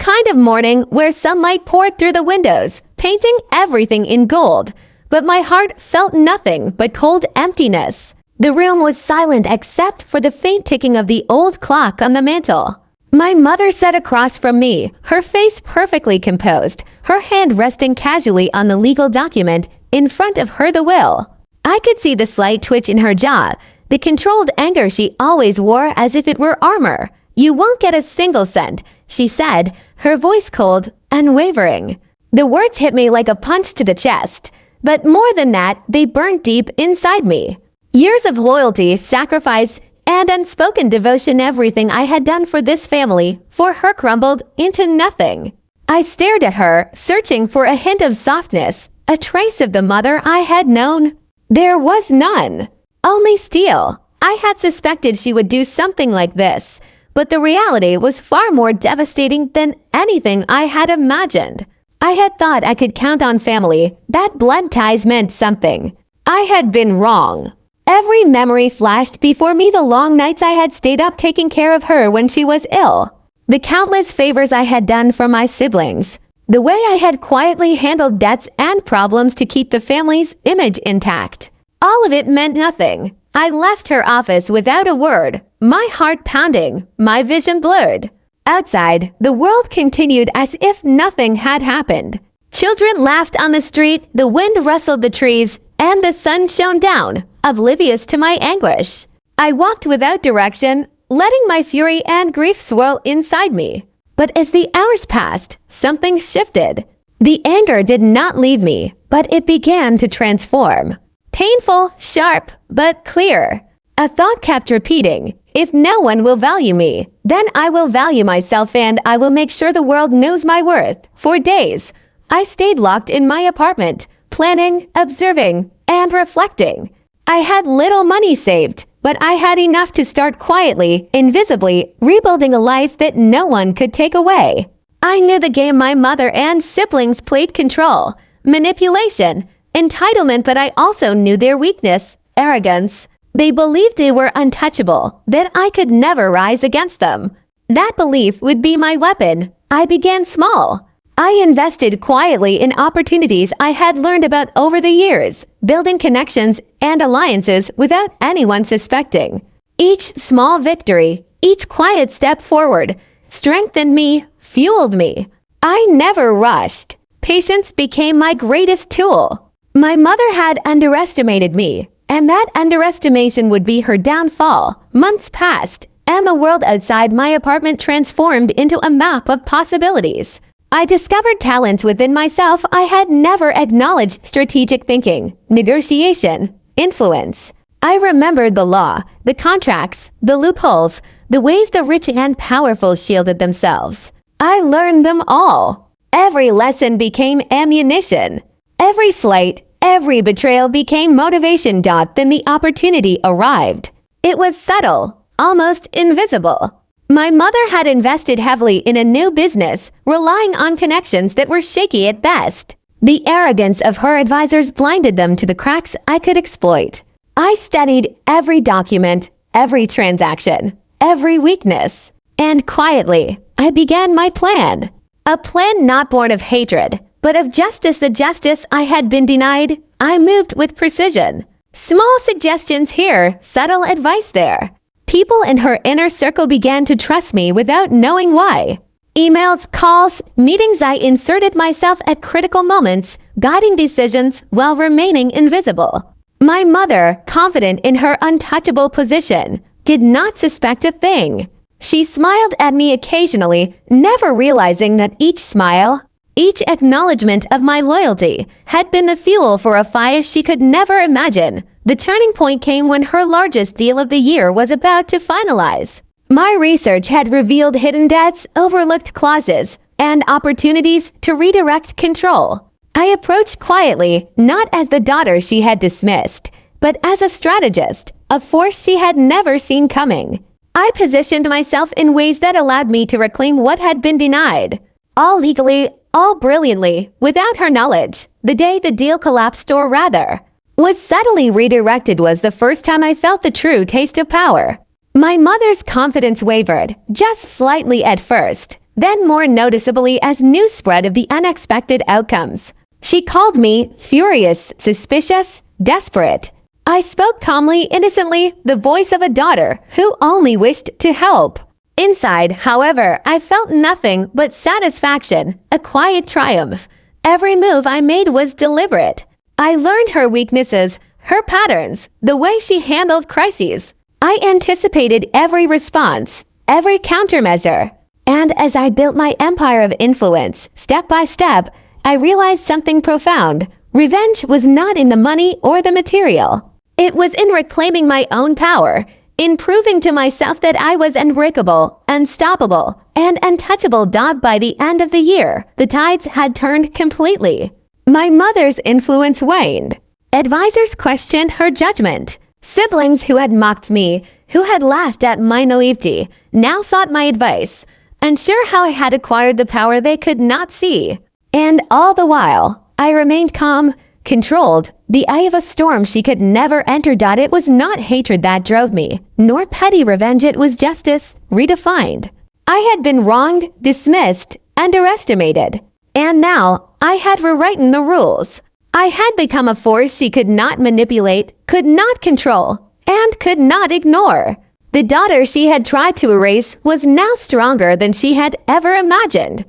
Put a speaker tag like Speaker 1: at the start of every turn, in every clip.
Speaker 1: kind of morning where sunlight poured through the windows, painting everything in gold. But my heart felt nothing but cold emptiness. The room was silent except for the faint ticking of the old clock on the mantel. My mother sat across from me, her face perfectly composed, her hand resting casually on the legal document in front of her, the will. I could see the slight twitch in her jaw, the controlled anger she always wore as if it were armor. "You won't get a single cent," she said, her voice cold, unwavering. The words hit me like a punch to the chest, but more than that, they burned deep inside me. Years of loyalty, sacrifice, and unspoken devotion, everything I had done for this family, for her, crumbled into nothing. I stared at her, searching for a hint of softness, a trace of the mother I had known. There was none. Only steel. I had suspected she would do something like this, but the reality was far more devastating than anything I had imagined. I had thought I could count on family, that blood ties meant something. I had been wrong. Every memory flashed before me, the long nights I had stayed up taking care of her when she was ill. The countless favors I had done for my siblings. The way I had quietly handled debts and problems to keep the family's image intact. All of it meant nothing. I left her office without a word, my heart pounding, my vision blurred. Outside, the world continued as if nothing had happened. Children laughed on the street, the wind rustled the trees, and the sun shone down, oblivious to my anguish. I walked without direction, letting my fury and grief swirl inside me. But as the hours passed, something shifted. The anger did not leave me, but it began to transform. Painful, sharp, but clear. A thought kept repeating, "If no one will value me, then I will value myself, and I will make sure the world knows my worth." For days, I stayed locked in my apartment, planning, observing, and reflecting. I had little money saved, but I had enough to start quietly, invisibly, rebuilding a life that no one could take away. I knew the game my mother and siblings played: control, manipulation, entitlement, but I also knew their weakness: arrogance. They believed they were untouchable, that I could never rise against them. That belief would be my weapon. I began small. I invested quietly in opportunities I had learned about over the years, building connections and alliances without anyone suspecting. Each small victory, each quiet step forward, strengthened me, fueled me. I never rushed. Patience became my greatest tool. My mother had underestimated me, and that underestimation would be her downfall. Months passed, and the world outside my apartment transformed into a map of possibilities. I discovered talents within myself I had never acknowledged: strategic thinking, negotiation, influence. I remembered the law, the contracts, the loopholes, the ways the rich and powerful shielded themselves. I learned them all. Every lesson became ammunition. Every slight, every betrayal became motivation. Then the opportunity arrived. It was subtle, almost invisible. My mother had invested heavily in a new business, relying on connections that were shaky at best. The arrogance of her advisors blinded them to the cracks I could exploit. I studied every document, every transaction, every weakness. And quietly, I began my plan. A plan not born of hatred, but of justice, the justice I had been denied. I moved with precision. Small suggestions here, subtle advice there. People in her inner circle began to trust me without knowing why. Emails, calls, meetings, I inserted myself at critical moments, guiding decisions while remaining invisible. My mother, confident in her untouchable position, did not suspect a thing. She smiled at me occasionally, never realizing that each smile, each acknowledgement of my loyalty, had been the fuel for a fire she could never imagine. The turning point came when her largest deal of the year was about to finalize. My research had revealed hidden debts, overlooked clauses, and opportunities to redirect control. I approached quietly, not as the daughter she had dismissed, but as a strategist, a force she had never seen coming. I positioned myself in ways that allowed me to reclaim what had been denied. All legally, all brilliantly, without her knowledge. The day the deal collapsed, or rather, was subtly redirected, was the first time I felt the true taste of power. My mother's confidence wavered, just slightly at first, then more noticeably as news spread of the unexpected outcomes. She called me furious, suspicious, desperate. I spoke calmly, innocently, the voice of a daughter who only wished to help. Inside, however, I felt nothing but satisfaction, a quiet triumph. Every move I made was deliberate. I learned her weaknesses, her patterns, the way she handled crises. I anticipated every response, every countermeasure. And as I built my empire of influence, step by step, I realized something profound. Revenge was not in the money or the material. It was in reclaiming my own power, in proving to myself that I was unbreakable, unstoppable, and untouchable. By the end of the year, the tides had turned completely. My mother's influence waned. Advisors questioned her judgment. Siblings who had mocked me, who had laughed at my naivety, now sought my advice, unsure how I had acquired the power they could not see. And all the while, I remained calm, controlled, the eye of a storm she could never enter. It was not hatred that drove me, nor petty revenge, it was justice, redefined. I had been wronged, dismissed, underestimated. And now, I had rewritten the rules. I had become a force she could not manipulate, could not control, and could not ignore. The daughter she had tried to erase was now stronger than she had ever imagined.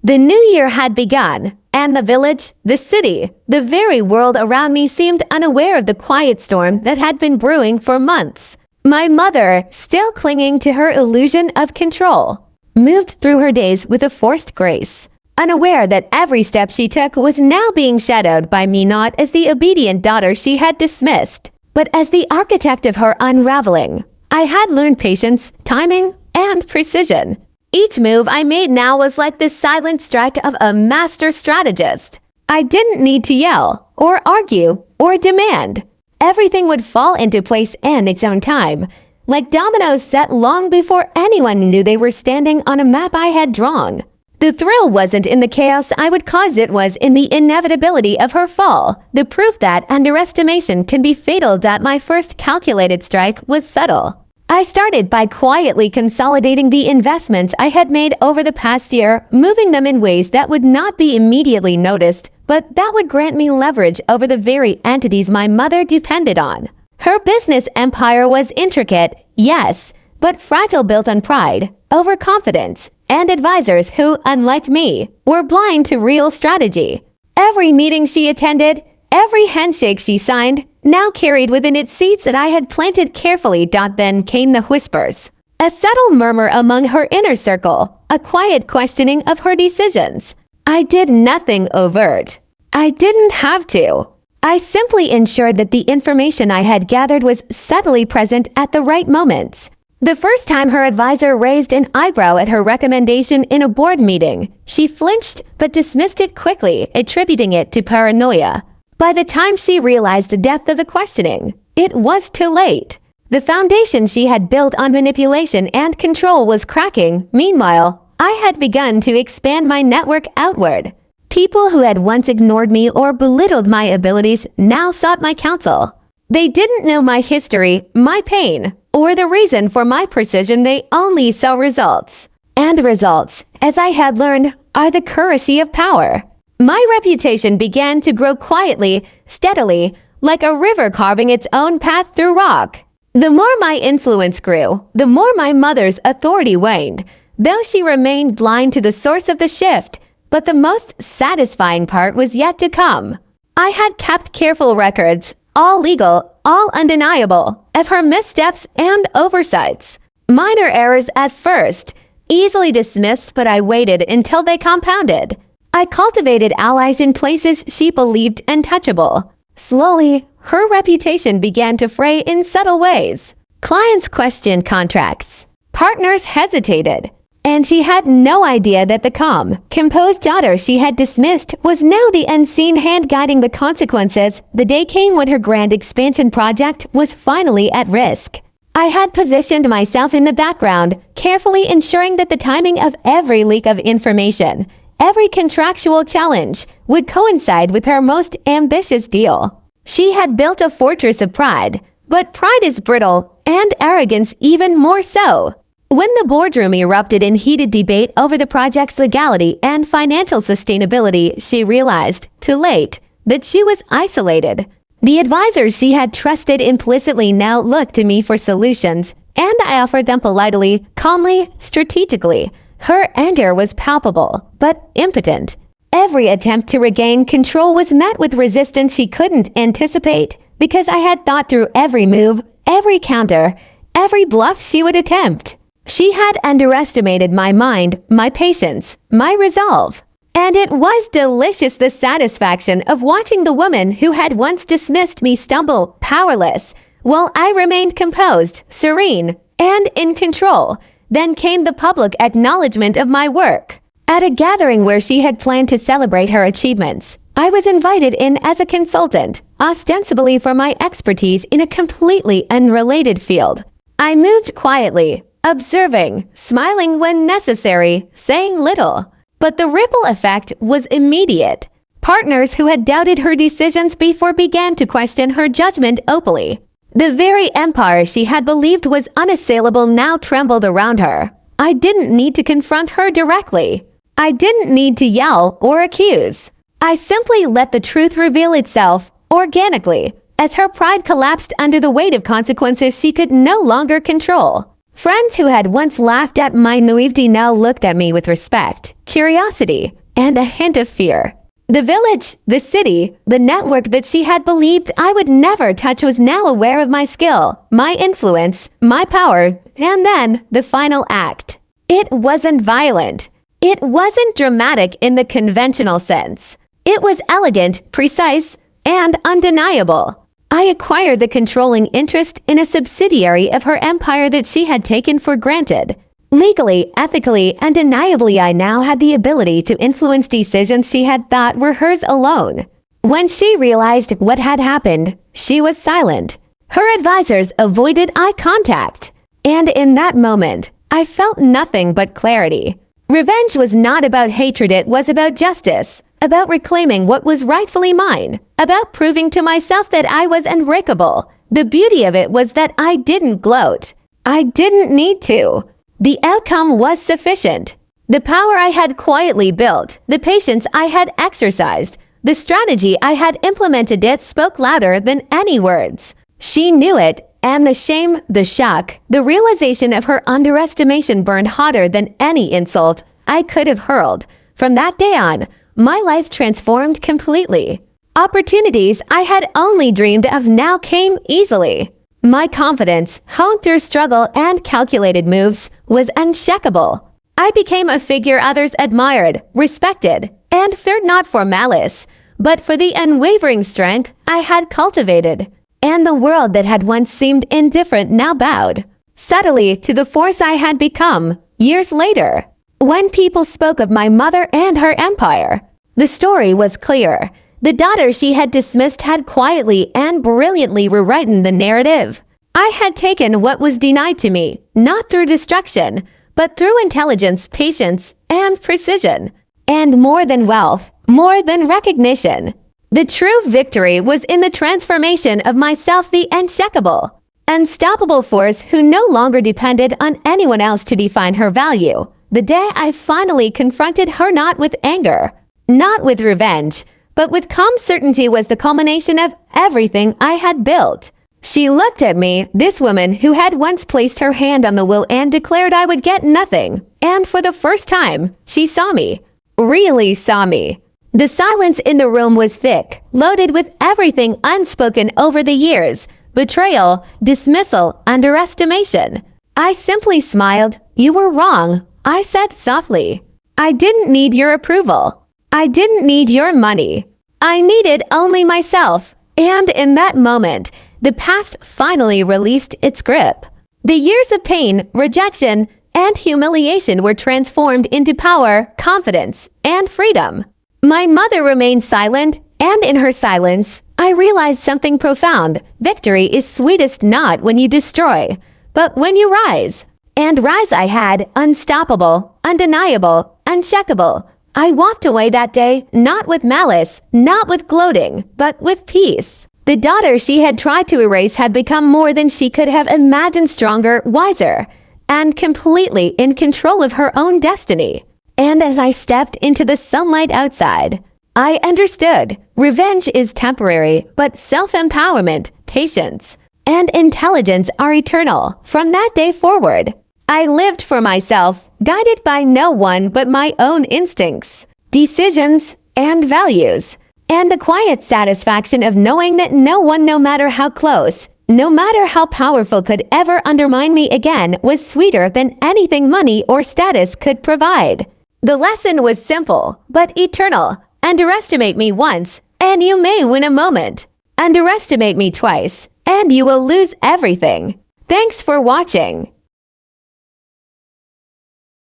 Speaker 1: The new year had begun, and the village, the city, the very world around me seemed unaware of the quiet storm that had been brewing for months. My mother, still clinging to her illusion of control, moved through her days with a forced grace, unaware that every step she took was now being shadowed by me, not as the obedient daughter she had dismissed, but as the architect of her unraveling. I had learned patience, timing, and precision. Each move I made now was like the silent strike of a master strategist. I didn't need to yell, or argue, or demand. Everything would fall into place in its own time, like dominoes set long before anyone knew they were standing on a map I had drawn. The thrill wasn't in the chaos I would cause, it was in the inevitability of her fall, the proof that underestimation can be fatal. My first calculated strike was subtle. I started by quietly consolidating the investments I had made over the past year, moving them in ways that would not be immediately noticed, but that would grant me leverage over the very entities my mother depended on. Her business empire was intricate, yes, but fragile, built on pride, overconfidence, and advisors who, unlike me, were blind to real strategy. Every meeting she attended, every handshake she signed, now carried within it seeds that I had planted carefully. Then came the whispers. A subtle murmur among her inner circle, a quiet questioning of her decisions. I did nothing overt. I didn't have to. I simply ensured that the information I had gathered was subtly present at the right moments. The first time her advisor raised an eyebrow at her recommendation in a board meeting, she flinched but dismissed it quickly, attributing it to paranoia. By the time she realized the depth of the questioning, it was too late. The foundation she had built on manipulation and control was cracking. Meanwhile, I had begun to expand my network outward. People who had once ignored me or belittled my abilities now sought my counsel. They didn't know my history, my pain, or the reason for my precision. They only saw results. And results, as I had learned, are the currency of power. My reputation began to grow quietly, steadily, like a river carving its own path through rock. The more my influence grew, the more my mother's authority waned, though she remained blind to the source of the shift. But the most satisfying part was yet to come. I had kept careful records, all legal, all undeniable, of her missteps and oversights. Minor errors at first, easily dismissed, but I waited until they compounded. I cultivated allies in places she believed untouchable. Slowly, her reputation began to fray in subtle ways. Clients questioned contracts. Partners hesitated. And she had no idea that the calm, composed daughter she had dismissed was now the unseen hand guiding the consequences. The day came when her grand expansion project was finally at risk. I had positioned myself in the background, carefully ensuring that the timing of every leak of information, every contractual challenge, would coincide with her most ambitious deal. She had built a fortress of pride, but pride is brittle, and arrogance even more so. When the boardroom erupted in heated debate over the project's legality and financial sustainability, she realized, too late, that she was isolated. The advisors she had trusted implicitly now looked to me for solutions, and I offered them politely, calmly, strategically. Her anger was palpable, but impotent. Every attempt to regain control was met with resistance she couldn't anticipate, because I had thought through every move, every counter, every bluff she would attempt. She had underestimated my mind, my patience, my resolve. And it was delicious the satisfaction of watching the woman who had once dismissed me stumble, powerless, while I remained composed, serene, and in control. Then came the public acknowledgement of my work. At a gathering where she had planned to celebrate her achievements, I was invited in as a consultant, ostensibly for my expertise in a completely unrelated field. I moved quietly, observing, smiling when necessary, saying little. But the ripple effect was immediate. Partners who had doubted her decisions before began to question her judgment openly. The very empire she had believed was unassailable now trembled around her. I didn't need to confront her directly. I didn't need to yell or accuse. I simply let the truth reveal itself organically, as her pride collapsed under the weight of consequences she could no longer control. Friends who had once laughed at my naivety now looked at me with respect, curiosity, and a hint of fear. The village, the city, the network that she had believed I would never touch was now aware of my skill, my influence, my power, and then the final act. It wasn't violent. It wasn't dramatic in the conventional sense. It was elegant, precise, and undeniable. I acquired the controlling interest in a subsidiary of her empire that she had taken for granted. Legally, ethically, undeniably, I now had the ability to influence decisions she had thought were hers alone. When she realized what had happened, she was silent. Her advisors avoided eye contact. And in that moment, I felt nothing but clarity. Revenge was not about hatred, it was about justice. About reclaiming what was rightfully mine, about proving to myself that I was unbreakable. The beauty of it was that I didn't gloat. I didn't need to. The outcome was sufficient. The power I had quietly built, the patience I had exercised, the strategy I had implemented, it spoke louder than any words. She knew it, and the shame, the shock, the realization of her underestimation burned hotter than any insult I could have hurled. From that day on, my life transformed completely. Opportunities I had only dreamed of now came easily. My confidence, honed through struggle and calculated moves, was unshakable. I became a figure others admired, respected, and feared not for malice, but for the unwavering strength I had cultivated. And the world that had once seemed indifferent now bowed subtly to the force I had become years later. When people spoke of my mother and her empire, the story was clear. The daughter she had dismissed had quietly and brilliantly rewritten the narrative. I had taken what was denied to me, not through destruction, but through intelligence, patience, and precision. And more than wealth, more than recognition. The true victory was in the transformation of myself, the unshakable, unstoppable force who no longer depended on anyone else to define her value. The day I finally confronted her not with anger, not with revenge, but with calm certainty was the culmination of everything I had built. She looked at me, this woman who had once placed her hand on the will and declared I would get nothing. And for the first time, she saw me. Really saw me. The silence in the room was thick, loaded with everything unspoken over the years. Betrayal, dismissal, underestimation. I simply smiled. You were wrong, I said softly. I didn't need your approval. I didn't need your money. I needed only myself. And in that moment, the past finally released its grip. The years of pain, rejection, and humiliation were transformed into power, confidence, and freedom. My mother remained silent, and in her silence, I realized something profound. Victory is sweetest not when you destroy, but when you rise. And rise I had, unstoppable, undeniable, uncheckable. I walked away that day, not with malice, not with gloating, but with peace. The daughter she had tried to erase had become more than she could have imagined, stronger, wiser. and completely in control of her own destiny. And as I stepped into the sunlight outside, I understood revenge is temporary, but self-empowerment, patience, and intelligence are eternal. From that day forward, I lived for myself, guided by no one but my own instincts, decisions, and values. And the quiet satisfaction of knowing that no one, no matter how close, no matter how powerful, could ever undermine me again was sweeter than anything money or status could provide. The lesson was simple, but eternal. Underestimate me once, and you may win a moment. Underestimate me twice, and you will lose everything. Thanks for watching.